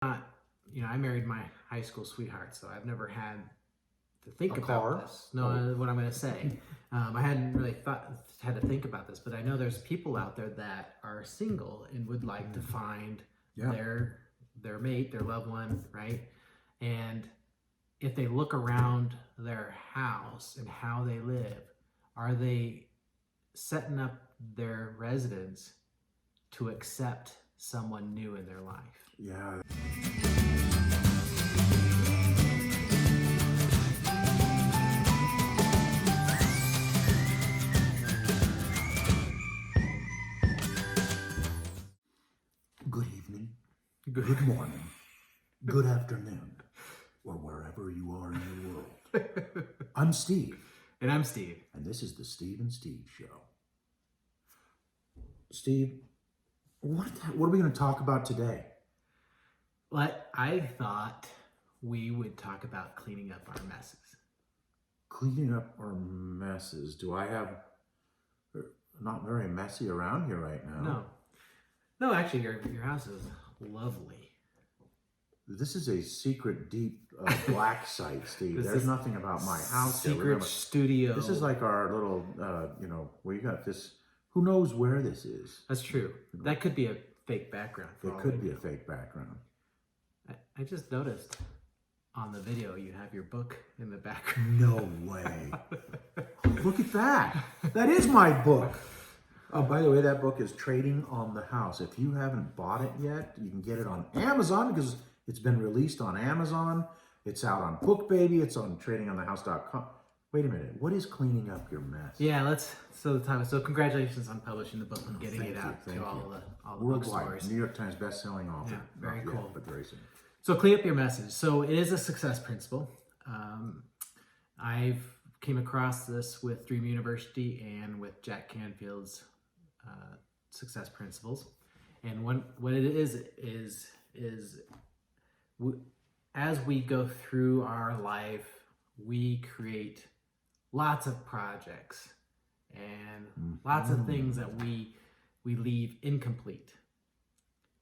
not, I married my high school sweetheart, so I've never had to think A about car? this. No, what I'm going to say. I hadn't really had to think about this, but I know there's people out there that are single and would like to find their mate, their loved one, right? And if they look around their house and how they live, are they setting up their residence to accept someone new in their life? Yeah. Good evening, good morning, good afternoon, or wherever you are in the world. I'm Steve. And I'm Steve. And this is the Steve and Steve Show. Steve, what are we going to talk about today? Well, I thought we would talk about cleaning up our messes. Cleaning up our messes. Do I have... Not very messy around here right now. No, actually, your house is lovely. This is a secret, deep black site, Steve. There's nothing about my house. Secret studio. This is like our little, where you got this. Who knows where this is? That's true. That could be a fake background. It could be a fake background. I just noticed on the video you have your book in the background. No way. Look at that. That is my book. Oh, by the way, that book is Trading on the House. If you haven't bought it yet, you can get it on Amazon because it's been released on Amazon. It's out on BookBaby. It's on tradingonthehouse.com. Wait a minute. What is cleaning up your mess? Yeah, so congratulations on publishing the book and getting it out to all the worldwide bookstores. New York Times best-selling author. Yeah, very cool. Yet, but very soon. So clean up your messes. So it is a success principle. I've came across this with Dream University and with Jack Canfield's success principles. And what it is as we go through our life, we create lots of projects and lots of things that we leave incomplete.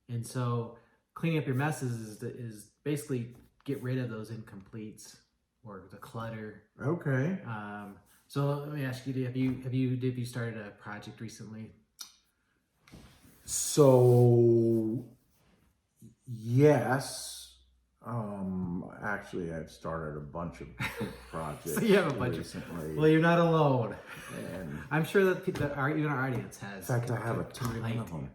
And so cleaning up your messes is basically get rid of those incompletes or the clutter. Okay. So let me ask you: Have you started a project recently? So yes. Actually, I've started a bunch of projects. So you have a bunch recently. Well, you're not alone. And I'm sure that even our audience has. In fact, I have a ton of them.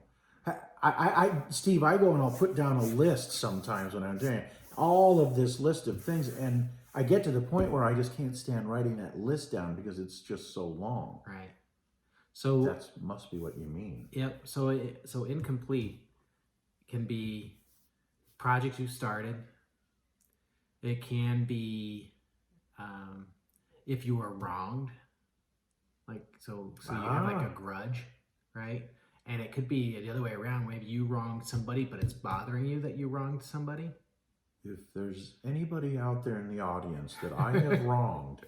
Steve, I go and I'll put down a list sometimes when I'm doing it. All of this list of things, and I get to the point where I just can't stand writing that list down because it's just so long. Right. So that must be what you mean. Yep. So incomplete can be projects you started. It can be if you were wronged, so you have like a grudge, right? And it could be the other way around. Maybe you wronged somebody, but it's bothering you that you wronged somebody. If there's anybody out there in the audience that I have wronged,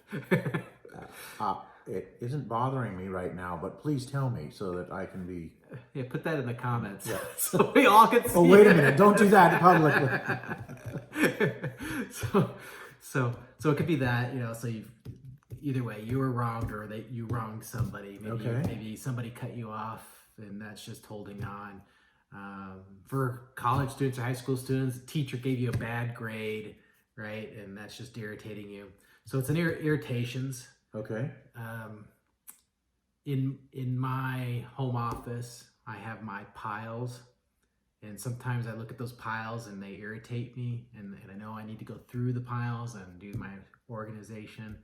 it isn't bothering me right now, but please tell me so that I can be... Yeah, put that in the comments so we all can see. Oh, wait a minute. Don't do that publicly. So it could be that, so either way, you were wronged or that you wronged somebody. Maybe somebody cut you off and that's just holding on. For college students or high school students, the teacher gave you a bad grade, right? And that's just irritating you. So it's an irritations. Okay. In my home office, I have my piles, and sometimes I look at those piles and they irritate me, and I know I need to go through the piles and do my organization.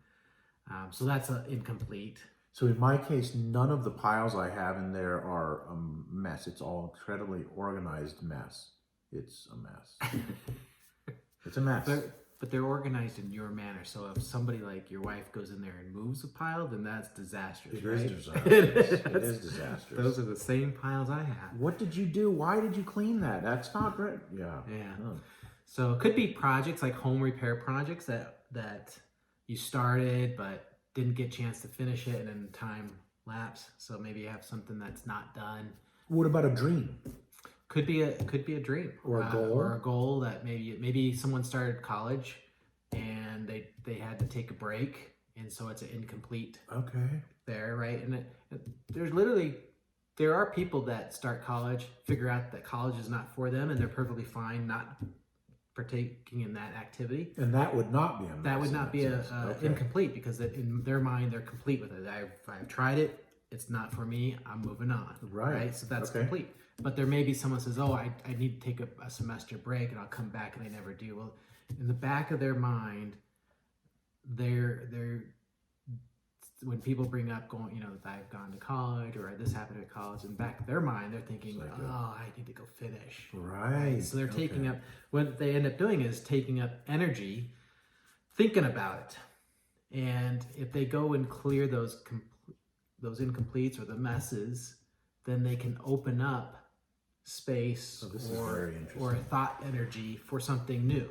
So that's incomplete. So in my case, none of the piles I have in there are a mess. It's all incredibly organized mess. It's a mess. It's a mess. But they're organized in your manner. So if somebody like your wife goes in there and moves a pile, then that's disastrous, It right? is disastrous. It is disastrous. Those are the same piles I have. What did you do? Why did you clean that? That's not right. Yeah. Oh. So it could be projects like home repair projects that you started but didn't get a chance to finish it and then time lapse. So maybe you have something that's not done. What about a dream? Could be a dream Or a goal. or a goal that maybe someone started college and they had to take a break, and so it's an incomplete there, right? And there are people that start college, figure out that college is not for them, and they're perfectly fine not partaking in that activity. And that would not be a mess. That would not be incomplete, because in their mind they're complete with it. I've tried it. It's not for me. I'm moving on. Right. So that's complete. But there may be someone says, "Oh, I need to take a semester break, and I'll come back," and they never do. Well, in the back of their mind, they're when people bring up going, that I've gone to college or this happened at college, in back of their mind, they're thinking, I need to go finish. Right. So they're taking up, what they end up doing is taking up energy thinking about it. And if they go and clear those incompletes or the messes, then they can open up space or thought energy for something new,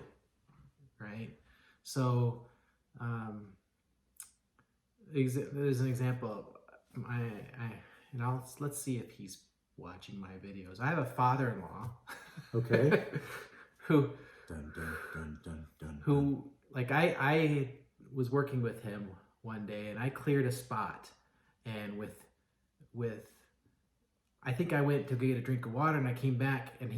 right? So there's an example. Let's see if he's watching my videos. I have a father-in-law. Okay. who dun, dun, dun, dun, dun, who like I was working with him one day, and I cleared a spot, and with I think I went to get a drink of water, and I came back, and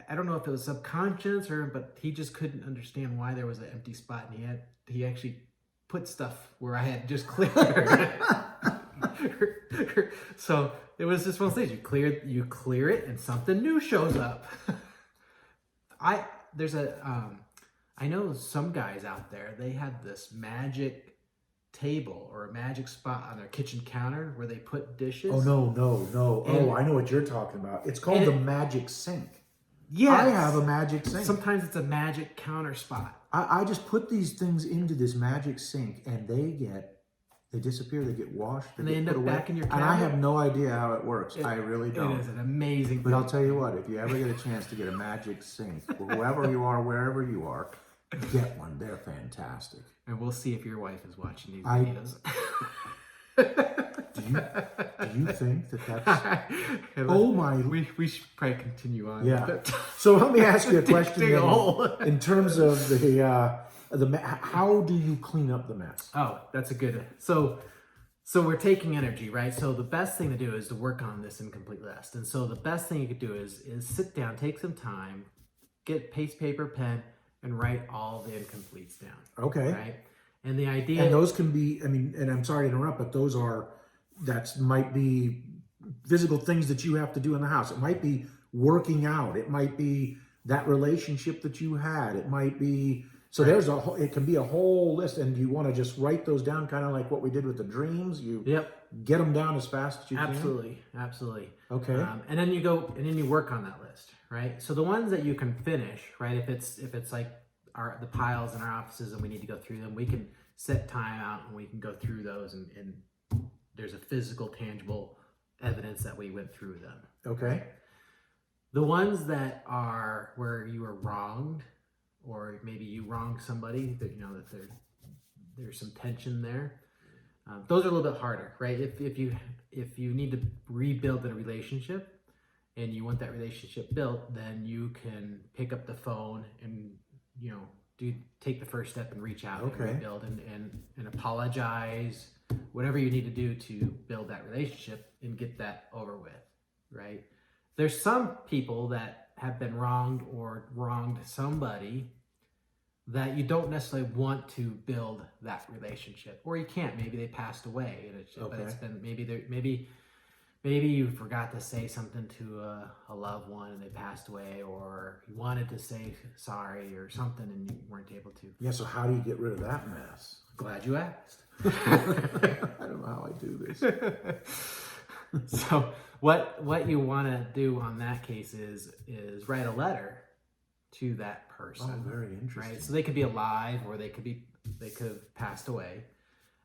I don't know if it was subconscious but he just couldn't understand why there was an empty spot, and he actually put stuff where I had just cleared. So it was just one of those things. You clear it, and something new shows up. I know some guys out there, they have this magic table or a magic spot on their kitchen counter where they put dishes. Oh, no. And, I know what you're talking about. It's called the magic sink. Yes. I have a magic sink. Sometimes it's a magic counter spot. I just put these things into this magic sink, and they disappear, they get washed, and they end up back in your cabinet. And I have no idea how it works. I really don't. It is an amazing But I'll tell you what, if you ever get a chance to get a magic sink, whoever you are, wherever you are, get one. They're fantastic. And we'll see if your wife is watching these videos. Do you think that's... Oh my... We should probably continue on. Yeah. So let me ask you a question in terms of the how do you clean up the mess? Oh, that's a good... So we're taking energy, right? So the best thing to do is to work on this incomplete list. And so the best thing you could do is sit down, take some time, get paper, pen, and write all the incompletes down. Okay. Right? And the idea... And those can be, and I'm sorry to interrupt, but that might be physical things that you have to do in the house. It might be working out. It might be that relationship that you had. It might be... So it can be a whole list, and you want to just write those down, kind of like what we did with the dreams. You get them down as fast as you can. Absolutely. Okay. And then you work on that list, right? So the ones that you can finish, right? If it's like the piles in our offices and we need to go through them, we can set time out and we can go through those, and there's a physical, tangible evidence that we went through them. Okay. The ones that are where you were wronged, or maybe you wronged somebody, that that there's some tension there. Those are a little bit harder, right? If you need to rebuild a relationship and you want that relationship built, then you can pick up the phone and take the first step and reach out and rebuild and apologize, whatever you need to do to build that relationship and get that over with, right? There's some people that have been wronged or wronged somebody that you don't necessarily want to build that relationship, or you can't. Maybe they passed away, but it's been maybe you forgot to say something to a loved one and they passed away, or you wanted to say sorry or something and you weren't able to. Yeah. So how do you get rid of that mess? Glad you asked. I don't know how I do this. So what you want to do on that case is write a letter to that person. Oh, very interesting. Right? So they could be alive, or they could have passed away,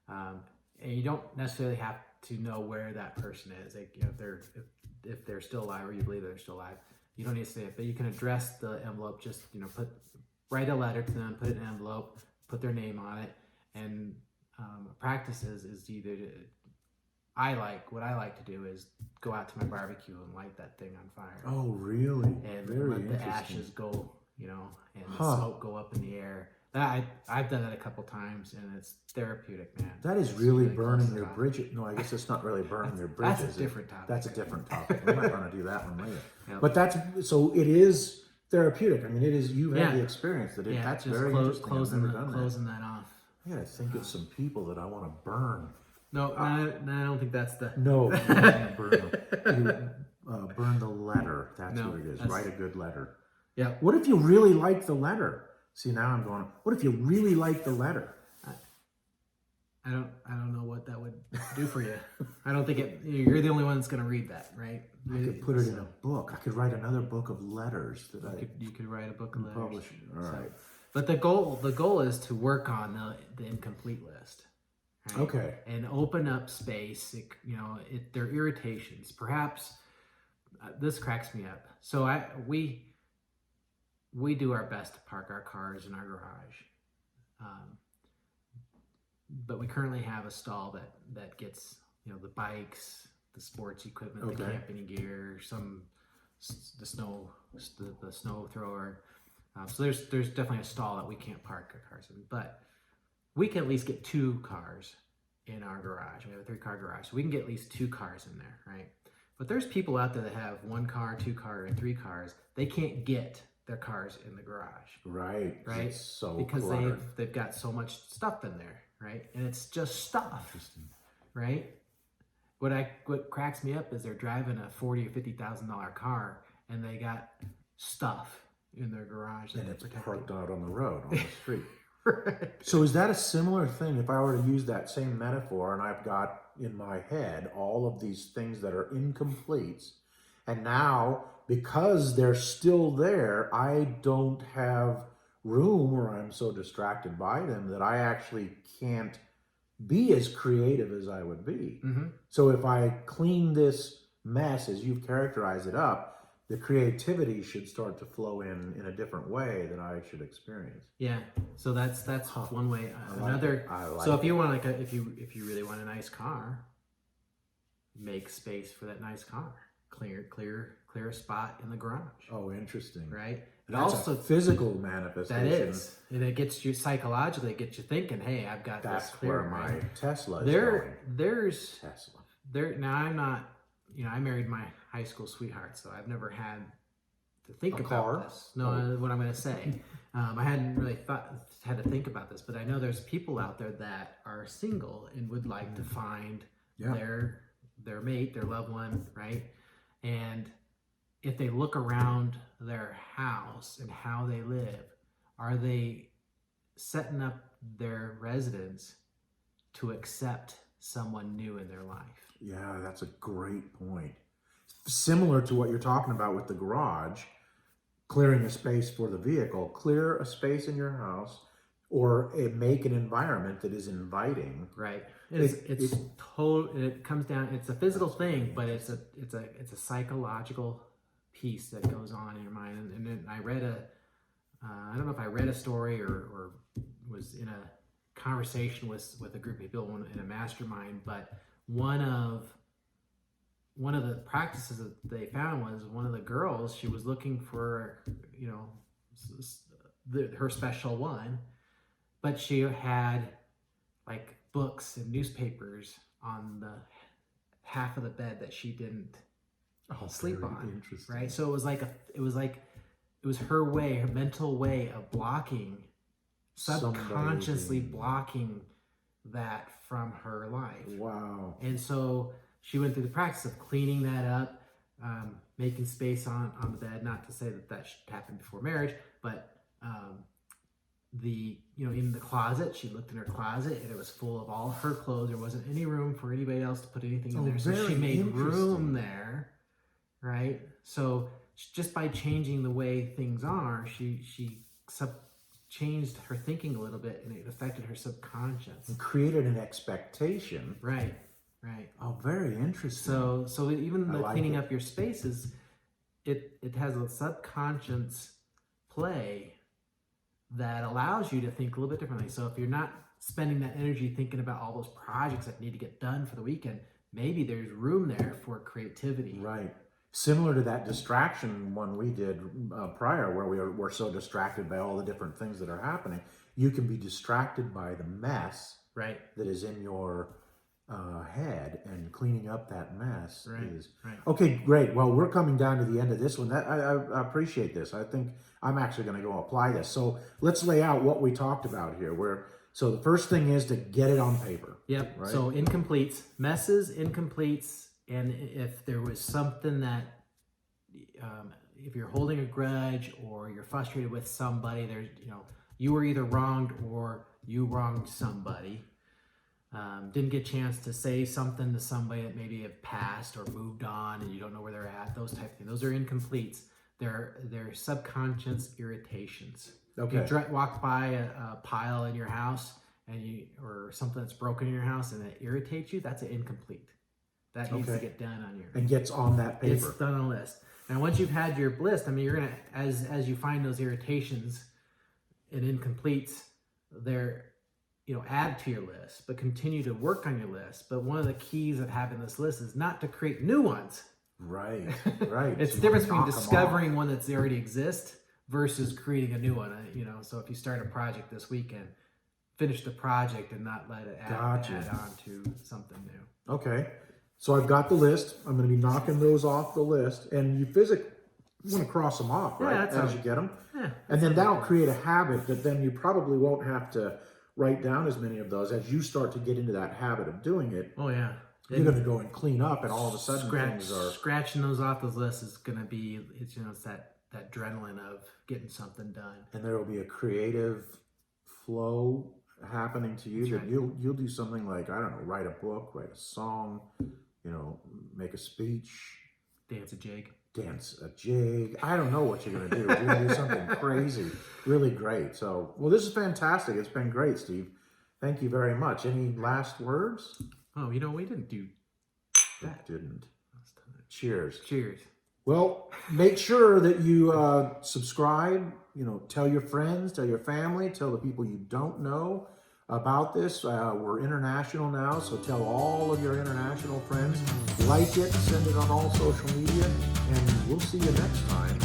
and you don't necessarily have to know where that person is. Like, if they're still alive, or you believe they're still alive, you don't need to say it, but you can address the envelope. Just write a letter to them, put it in an envelope, put their name on it, and practice is either what I like to do is go out to my barbecue and light that thing on fire. Oh, really? And Very let the interesting. ashes go, and the smoke go up in the air. I've done that a couple times, and it's therapeutic, man. That is It's really close burning to your God. bridges. No, I guess it's not really burning your bridges. That's a different topic. That's a different topic. I'm not going to do that one later. Yep. But so it is therapeutic. I mean, it is. You've had Yeah. the experience that that's just very interesting. closing I've never done closing that off. that. I got to think of some people that I want to burn. No, I don't think that's the. No, you can't burn them. Burn the letter. That's No, what it is. that's- Write a good letter. Yeah. What if you really like the letter? See, now I'm going, what if you really like the letter? I don't know what that would do for you. I don't think you're the only one that's going to read that, right? I could put it in a book. I could write another book of letters that You could write a book of letters. publish. All right. But the goal is to work on the incomplete list. Right? Okay. And open up space. Their irritations. Perhaps this cracks me up. So we do our best to park our cars in our garage. But we currently have a stall that gets the bikes, the sports equipment, the camping gear, the snow thrower. So there's definitely a stall that we can't park our cars in, but we can at least get 2 cars in our garage. We have a 3-car garage, so we can get at least 2 cars in there, right? But there's people out there that have 1 car, 2 car, and 3 cars. They can't get their cars in the garage. Right. Right. It's so because cluttered. they've got so much stuff in there, right? And it's just stuff, right? What cracks me up is they're driving a $40,000 or $50,000 car and they got stuff in their garage And that it's they're parked protecting. out on the road, on the street. Right. So is that a similar thing? If I were to use that same metaphor and I've got in my head all of these things that are incompletes, and now because they're still there, I don't have room, or I'm so distracted by them that I actually can't be as creative as I would be. Mm-hmm. So if I clean this mess as you've characterized it up, the creativity should start to flow in a different way that I should experience. Yeah. So that's one way. I So if you want if you really want a nice car, make space for that nice car. Clear a spot in the garage. Oh, interesting. Right. It That's also a physical manifestation. that is, and it gets you psychologically. It gets you thinking, hey, I've got That's this clear. where my Right? Tesla is going. There's Tesla. now I'm not. I married my high school sweetheart, so I've never had to think A about car? this. No, what I'm going to say. I hadn't really had to think about this, but I know there's people out there that are single and would like to find their mate, their loved one, right? And if they look around their house and how they live, are they setting up their residence to accept someone new in their life? Yeah, that's a great point. Similar to what you're talking about with the garage, clearing a space for the vehicle, clear a space in your house or make an environment that is inviting. Right. It comes down, it's a physical thing, but it's a psychological piece that goes on in your mind. And then I read I don't know if I read a story or was in a conversation with a group of people in a mastermind, but one of the practices that they found was one of the girls, she was looking for, her special one, but she had like books and newspapers on the half of the bed that she didn't sleep on. Interesting. Right. So it was her mental way of blocking, subconsciously blocking that from her life. Wow. And so she went through the practice of cleaning that up, making space on the bed. Not to say that should happen before marriage, but in the closet, she looked in her closet and it was full of all her clothes. There wasn't any room for anybody else to put anything in there. So she made room there, right? So just by changing the way things are, she changed her thinking a little bit, and it affected her subconscious. And created an expectation. Right. Oh, very interesting. So even the cleaning up your spaces, it has a subconscious play that allows you to think a little bit differently. So if you're not spending that energy thinking about all those projects that need to get done for the weekend, maybe there's room there for creativity. Right. Similar to that distraction one we did prior, where we're so distracted by all the different things that are happening. You can be distracted by the mess Right. that is in your head, and cleaning up that mess is Right. okay. Great. Well, we're coming down to the end of this one. I appreciate this. I think I'm actually going to go apply this. So let's lay out what we talked about here. So the first thing is to get it on paper. Yep. Right? So incompletes, messes, incompletes, and if there was something that, if you're holding a grudge or you're frustrated with somebody, there's, you were either wronged or you wronged somebody. Didn't get a chance to say something to somebody that maybe have passed or moved on and you don't know where they're at, those type of things. Those are incompletes. They're subconscious irritations. Okay. If you walk by a pile in your house or something that's broken in your house and it irritates you, that's an incomplete. That needs to get done on your... And gets on that paper. It's done on a list. And once you've had your list, I mean, you're going to, as you find those irritations and incompletes, they're, add to your list, but continue to work on your list. But one of the keys of having this list is not to create new ones. Right, right. It's the difference between discovering one that's already exists versus creating a new one. So if you start a project this weekend, finish the project and not let it add on to something new. Okay. So I've got the list. I'm going to be knocking those off the list, and you physically want to cross them off, right? As you get them. Yeah. And then that'll create a habit that then you probably won't have to write down as many of those. As you start to get into that habit of doing it, oh yeah, you're going to go and clean up, and all of a sudden things are... Scratching those off the list is going to be, it's that adrenaline of getting something done. And there will be a creative flow happening to you that you'll do something like, I don't know, write a book, write a song, make a speech. Dance a jig. I don't know what you're going to do. You're going to do something crazy. Really great. So, well, this is fantastic. It's been great, Steve. Thank you very much. Any last words? Oh, we didn't do that. Didn't. Cheers. Cheers. Well, make sure that you subscribe, tell your friends, tell your family, tell the people you don't know about this. We're international now, so tell all of your international friends. Like it, send it on all social media, and we'll see you next time